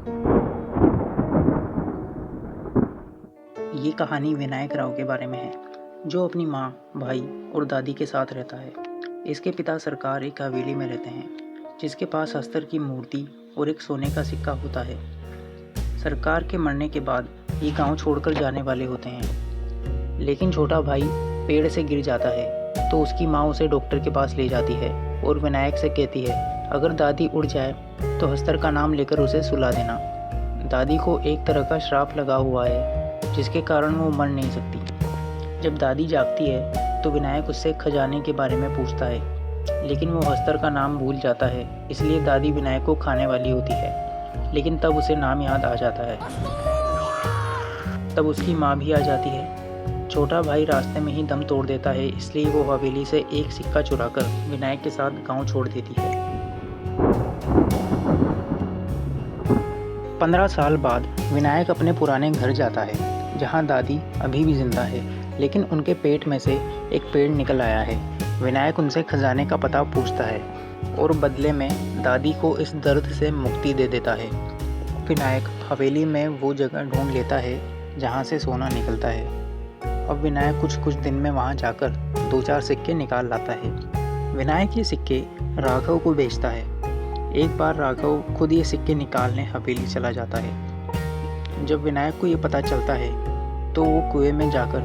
ये कहानी विनायक राव के बारे में है, जो अपनी माँ, भाई और दादी के साथ रहता है। इसके पिता सरकार एक हवेली में रहते हैं, जिसके पास अस्तर की मूर्ति और एक सोने का सिक्का होता है। सरकार के मरने के बाद ये गांव छोड़कर जाने वाले होते हैं, लेकिन छोटा भाई पेड़ से गिर जाता है, तो उसकी माँ उसे डॉक्टर के पास ले जाती है और विनायक से कहती है, अगर दादी उड़ जाए तो अस्तर का नाम लेकर उसे सुला देना। दादी को एक तरह का श्राप लगा हुआ है, जिसके कारण वो मर नहीं सकती। जब दादी जागती है तो विनायक उससे खजाने के बारे में पूछता है, लेकिन वो अस्तर का नाम भूल जाता है। इसलिए दादी विनायक को खाने वाली होती है, लेकिन तब उसे नाम याद आ जाता है। तब उसकी माँ भी आ जाती है। छोटा भाई रास्ते में ही दम तोड़ देता है, इसलिए वो हवेली से एक सिक्का चुराकर विनायक के साथ गांव छोड़ देती है। 15 साल बाद विनायक अपने पुराने घर जाता है, जहां दादी अभी भी जिंदा है, लेकिन उनके पेट में से एक पेड़ निकल आया है। विनायक उनसे खजाने का पता पूछता है और बदले में दादी को इस दर्द से मुक्ति दे देता है। विनायक हवेली में वो जगह ढूंढ लेता है जहां से सोना निकलता है। अब विनायक कुछ दिन में वहां जाकर 2-4 सिक्के निकाल लाता है। विनायक ये सिक्के राघव को बेचता है। एक बार राघव खुद ये सिक्के निकालने हवेली चला जाता है। जब विनायक को ये पता चलता है तो वो कुएं में जाकर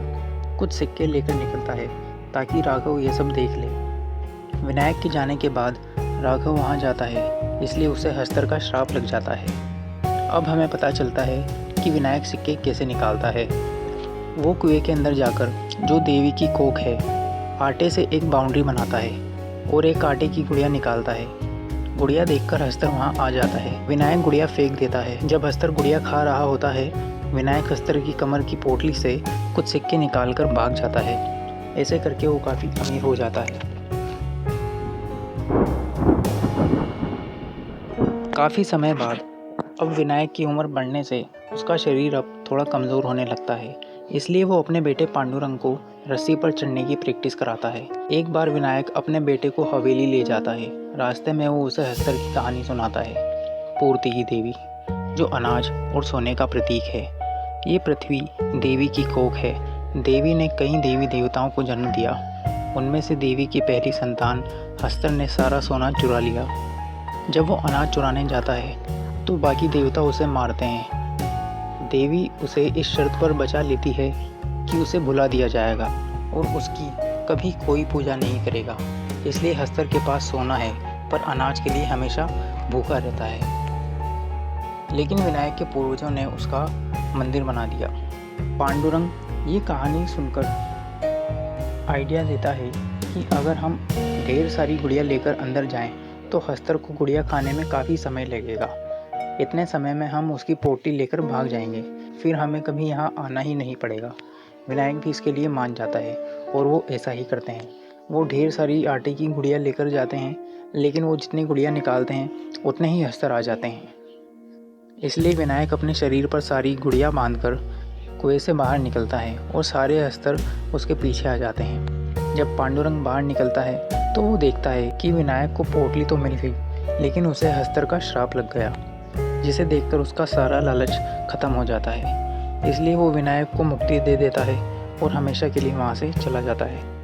कुछ सिक्के लेकर निकलता है, ताकि राघव ये सब देख ले। विनायक के जाने के बाद राघव वहाँ जाता है, इसलिए उसे अस्तर का श्राप लग जाता है। अब हमें पता चलता है कि विनायक सिक्के कैसे निकालता है। वो कुएं के अंदर जाकर जो देवी की कोख है, आटे से एक बाउंड्री बनाता है और एक आटे की गुड़िया निकालता है। गुड़िया देखकर अस्तर वहाँ आ जाता है। विनायक गुड़िया फेंक देता है। जब अस्तर गुड़िया खा रहा होता है, विनायक अस्तर की कमर की पोटली से कुछ सिक्के निकालकर भाग जाता है। ऐसे करके वो काफ़ी अमीर हो जाता है। काफ़ी समय बाद अब विनायक की उम्र बढ़ने से उसका शरीर अब थोड़ा कमज़ोर होने लगता है, इसलिए वो अपने बेटे पांडुरंग को रस्सी पर चढ़ने की प्रैक्टिस कराता है। एक बार विनायक अपने बेटे को हवेली ले जाता है। रास्ते में वो उसे अस्तर की कहानी सुनाता है। पूर्ति की देवी, जो अनाज और सोने का प्रतीक है। ये पृथ्वी देवी की कोख है। देवी ने कई देवी देवताओं को जन्म दिया। उनमें से देवी की पहली संतान अस्तर ने सारा सोना चुरा लिया। जब वो अनाज चुराने जाता है तो बाकी देवता उसे मारते हैं। देवी उसे इस शर्त पर बचा लेती है कि उसे भुला दिया जाएगा और उसकी कभी कोई पूजा नहीं करेगा। इसलिए अस्तर के पास सोना है, पर अनाज के लिए हमेशा भूखा रहता है। लेकिन विनायक के पूर्वजों ने उसका मंदिर बना दिया। पांडुरंग ये कहानी सुनकर आइडिया देता है कि अगर हम ढेर सारी गुड़िया लेकर अंदर जाएं तो अस्तर को गुड़िया खाने में काफ़ी समय लगेगा। इतने समय में हम उसकी पोटली लेकर भाग जाएंगे, फिर हमें कभी यहाँ आना ही नहीं पड़ेगा। विनायक भी इसके लिए मान जाता है और वो ऐसा ही करते हैं। वो ढेर सारी आटे की गुड़िया लेकर जाते हैं, लेकिन वो जितनी गुड़िया निकालते हैं उतने ही अस्तर आ जाते हैं। इसलिए विनायक अपने शरीर पर सारी गुड़िया बांधकर कुएं से बाहर निकलता है और सारे अस्तर उसके पीछे आ जाते हैं। जब पांडुरंग बाहर निकलता है तो वो देखता है कि विनायक को पोटली तो मिल गई, लेकिन उसे अस्तर का श्राप लग गया, जिसे देखकर उसका सारा लालच खत्म हो जाता है। इसलिए वो विनायक को मुक्ति दे देता है और हमेशा के लिए वहाँ से चला जाता है।